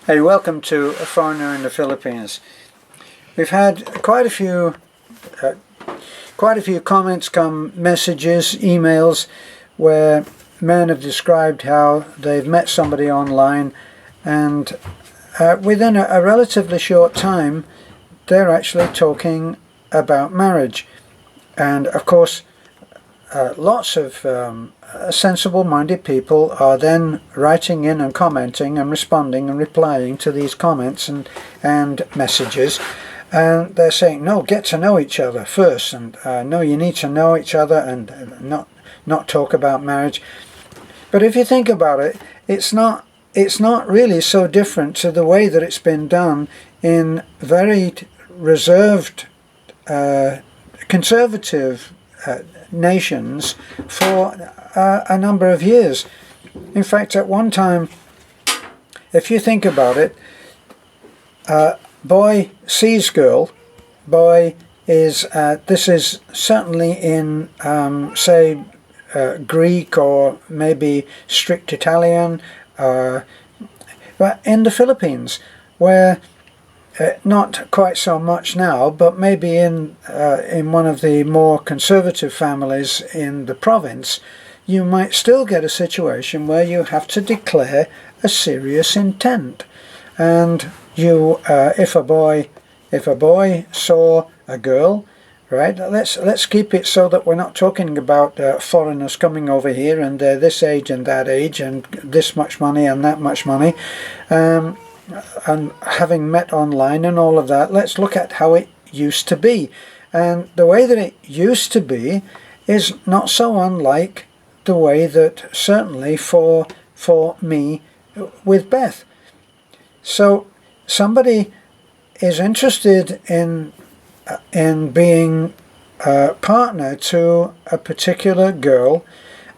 Hey, welcome to A Foreigner in the Philippines. We've had quite a few comments, messages, emails, where men have described how they've met somebody online, and within a relatively short time, they're actually talking about marriage. And of course, lots of sensible-minded people are then writing in and commenting and responding and replying to these comments and messages, and they're saying, no, get to know each other first, and no, you need to know each other and not talk about marriage. But if you think about it, it's not really so different to the way that it's been done in very reserved, conservative nations for a number of years. In fact, at one time, if you think about it, boy sees girl. Boy is this is certainly in say Greek or maybe strict Italian, but in the Philippines, where not quite so much now, but maybe in one of the more conservative families in the province, you might still get a situation where you have to declare a serious intent. And you, if a boy saw a girl, right? Let's keep it so that we're not talking about foreigners coming over here and they're this age and that age and this much money and that much money. And having met online and all of that, let's look at how it used to be. And the way that it used to be is not so unlike the way that certainly for me with Beth. So somebody is interested in being a partner to a particular girl,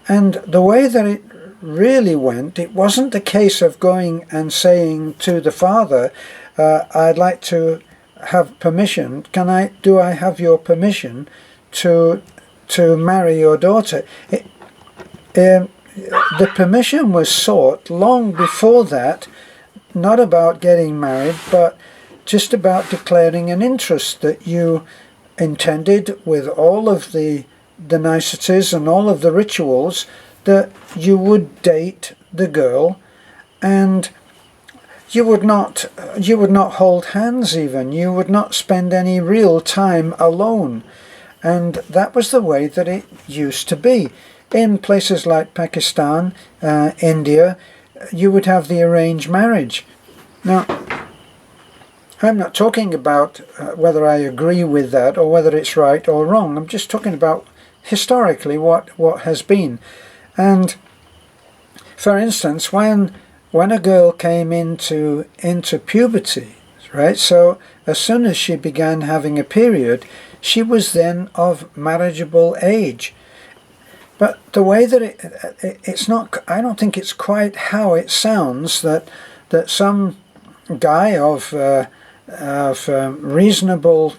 and the way that it really went, it wasn't the case of going and saying to the father, I'd like to have permission, do I have your permission to marry your daughter? The permission was sought long before that, not about getting married, but just about declaring an interest that you intended, with all of the niceties and all of the rituals, that you would date the girl, and you would not hold hands even. You would not spend any real time alone. And that was the way that it used to be. In places like Pakistan, India, you would have the arranged marriage. Now, I'm not talking about whether I agree with that or whether it's right or wrong. I'm just talking about historically what has been. And for instance, when a girl came into puberty, right? So as soon as she began having a period, she was then of marriageable age. But the way that it's not, I don't think it's quite how it sounds, that some guy of reasonable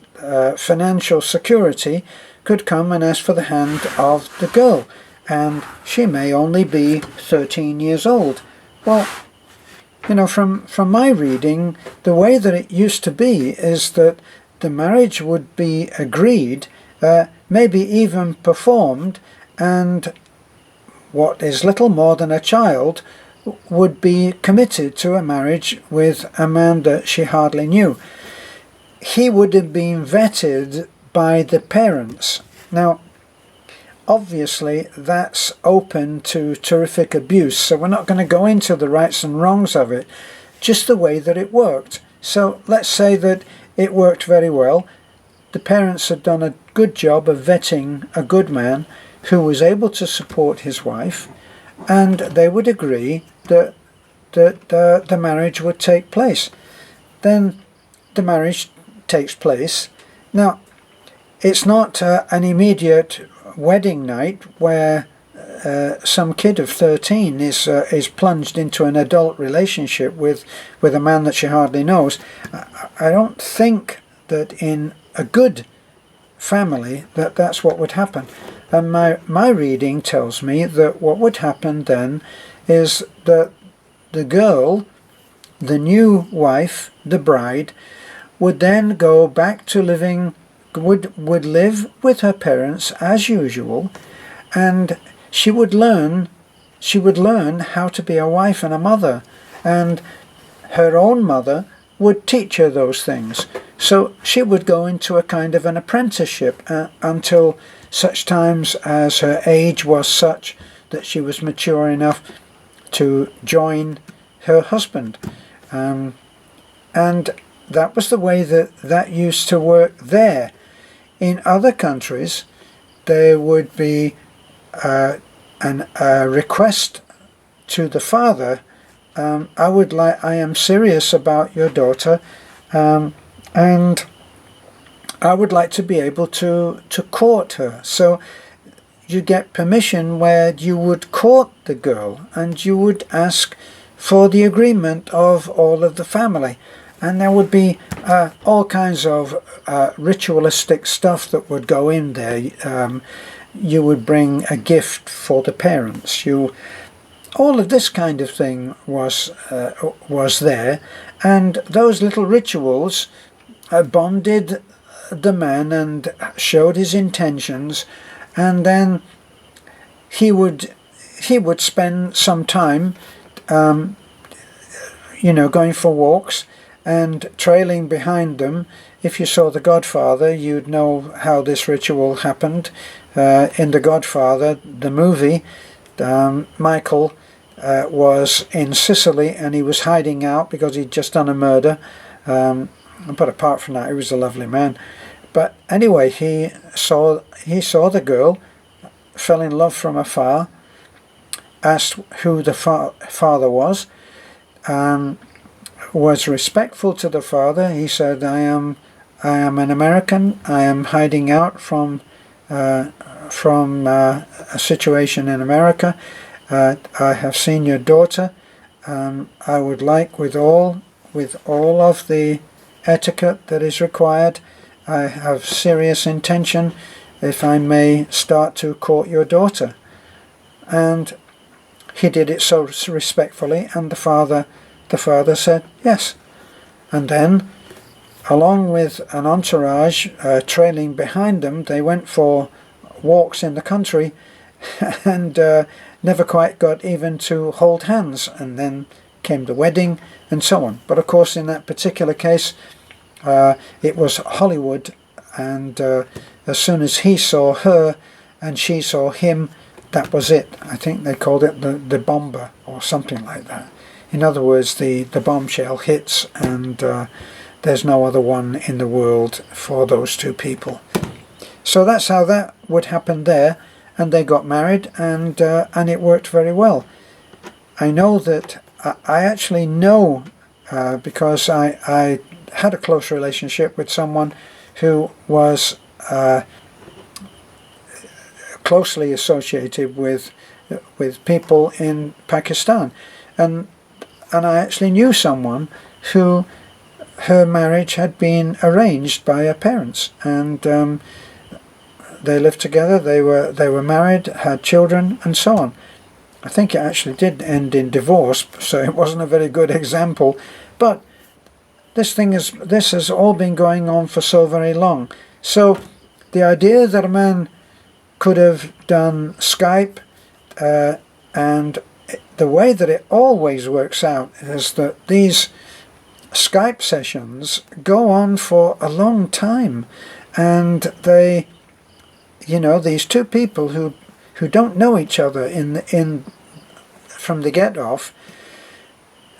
financial security could come and ask for the hand of the girl, and she may only be 13 years old. Well, you know, from my reading, the way that it used to be is that the marriage would be agreed, maybe even performed, and what is little more than a child would be committed to a marriage with a man that she hardly knew. He would have been vetted by the parents. Now, obviously, that's open to terrific abuse, so we're not going to go into the rights and wrongs of it, just the way that it worked. So let's say that it worked very well. The parents had done a good job of vetting a good man who was able to support his wife, and they would agree that the marriage would take place. Then the marriage takes place. Now, it's not an immediate wedding night where some kid of 13 is plunged into an adult relationship with a man that she hardly knows. I don't think that in a good family that's what would happen. And my reading tells me that what would happen then is that the girl the new wife, the bride, would then go back to living, would live with her parents as usual, and she would learn how to be a wife and a mother, and her own mother would teach her those things. So she would go into a kind of an apprenticeship until such times as her age was such that she was mature enough to join her husband. And that was the way that used to work there. In other countries, there would be a request to the father, I am serious about your daughter, and I would like to be able to court her. So you get permission where you would court the girl, and you would ask for the agreement of all of the family. And there would be all kinds of ritualistic stuff that would go in there. You would bring a gift for the parents. All of this kind of thing was there, and those little rituals bonded the man and showed his intentions. And then he would spend some time, going for walks and trailing behind them. If you saw The Godfather, you'd know how this ritual happened. In The Godfather, the movie, Michael was in Sicily, and he was hiding out because he'd just done a murder. But apart from that, he was a lovely man. But anyway, he saw the girl, fell in love from afar, asked who the father was respectful to the father. He said, I am an American. I am hiding out from a situation in America. I have seen your daughter. I would like, with all of the etiquette that is required, I have serious intention, if I may, start to court your daughter. And he did it so respectfully, and the father said yes. And then, along with an entourage trailing behind them, they went for walks in the country and never quite got even to hold hands. And then came the wedding and so on. But of course, in that particular case, it was Hollywood, and as soon as he saw her and she saw him, that was it. I think they called it the bomber or something like that. In other words, the bombshell hits, and there's no other one in the world for those two people. So that's how that would happen there, and they got married, and it worked very well. I know that I actually know because I had a close relationship with someone who was closely associated with people in Pakistan, and I actually knew someone who her marriage had been arranged by her parents, and they lived together. They were married, had children, and so on. I think it actually did end in divorce, so it wasn't a very good example. But this has all been going on for so very long. So the idea that a man could have done Skype, and the way that it always works out is that these Skype sessions go on for a long time, and they, these two people who don't know each other in from the get-off,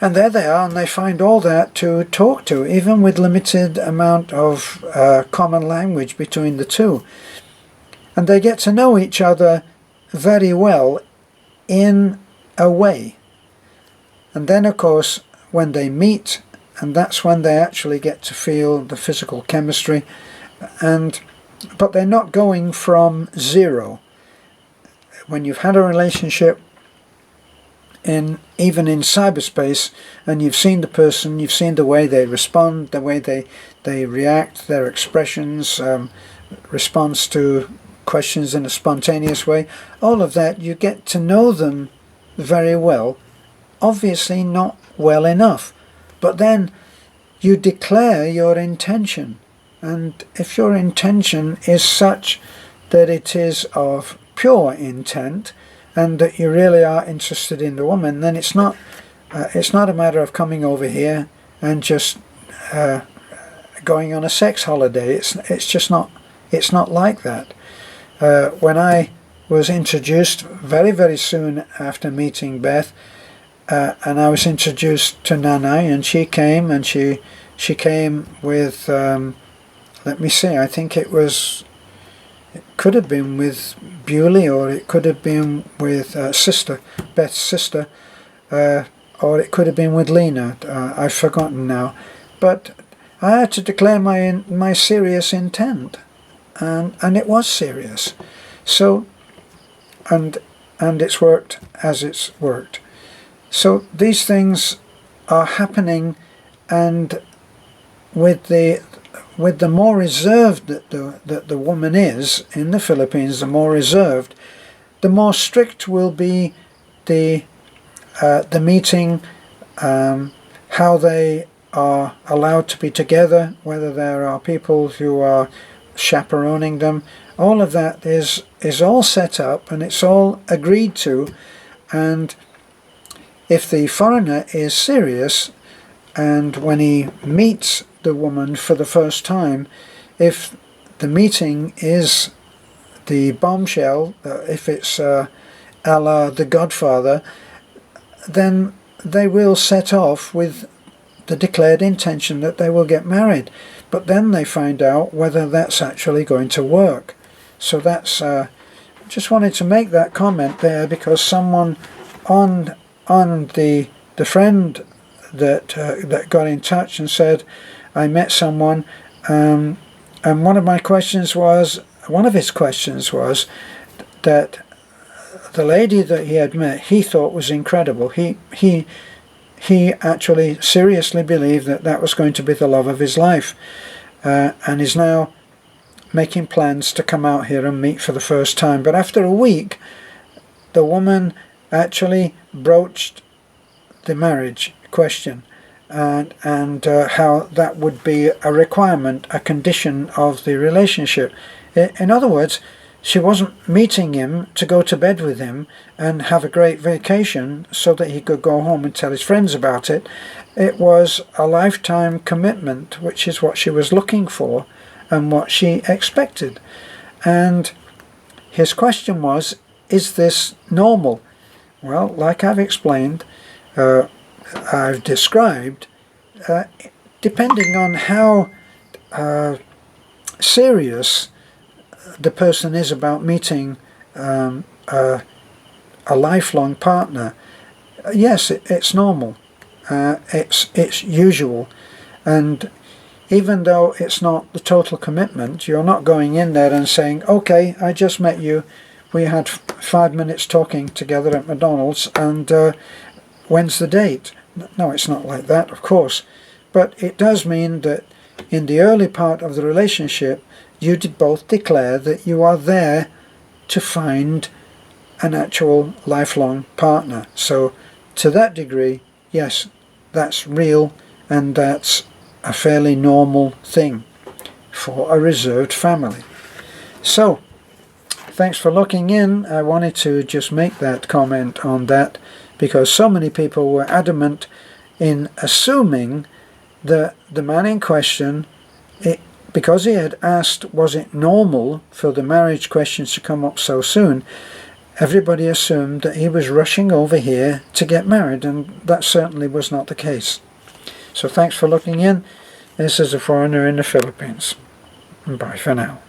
and there they are, and they find all that to talk to, even with limited amount of common language between the two. And they get to know each other very well in a way. And then, of course, when they meet, and that's when they actually get to feel the physical chemistry, but they're not going from zero. When you've had a relationship, even in cyberspace, and you've seen the person, you've seen the way they respond, the way they react, their expressions, response to questions in a spontaneous way, all of that, you get to know them very well. Obviously not well enough, But then you declare your intention. And if your intention is such that it is of pure intent and that you really are interested in the woman, then it's not a matter of coming over here and just going on a sex holiday. It's just not. It's not like that. When I was introduced very, very soon after meeting Beth, and I was introduced to Nanai, and she came, and she came with, let me see, I think it could have been with Bewley, or it could have been with Beth's sister, or it could have been with Lena. I've forgotten now. But I had to declare my serious intent, and it was serious. So, and it's worked as it's worked. So these things are happening, and with the more reserved that the woman is in the Philippines, the more reserved, the more strict will be the meeting, how they are allowed to be together, whether there are people who are chaperoning them. All of that is all set up, and it's all agreed to. And if the foreigner is serious, and when he meets the woman for the first time, if the meeting is the bombshell, if it's a la The Godfather, then they will set off with the declared intention that they will get married. But then they find out whether that's actually going to work. So that's just wanted to make that comment there, because someone on the friend that got in touch and said, I met someone, and one of his questions was that the lady that he had met, he thought was incredible. He actually seriously believed that was going to be the love of his life, and is now making plans to come out here and meet for the first time. But after a week, the woman actually broached the marriage question, and how that would be a requirement, a condition of the relationship. In other words, she wasn't meeting him to go to bed with him and have a great vacation so that he could go home and tell his friends about it. It was a lifetime commitment, which is what she was looking for and what she expected. And his question was, is this normal? Well, like I've explained, I've described, depending on how serious the person is about meeting a lifelong partner, yes, it's normal. It's usual. And even though it's not the total commitment, you're not going in there and saying, okay, I just met you, we had 5 minutes talking together at McDonald's, and when's the date? No, it's not like that, of course. But it does mean that in the early part of the relationship, you did both declare that you are there to find an actual lifelong partner. So to that degree, yes, that's real, and that's a fairly normal thing for a reserved family. So thanks for looking in. I wanted to just make that comment on that, because so many people were adamant in assuming that the man in question, because he had asked, was it normal for the marriage questions to come up so soon, everybody assumed that he was rushing over here to get married, and that certainly was not the case. So thanks for looking in. This is a foreigner in the Philippines. Bye for now.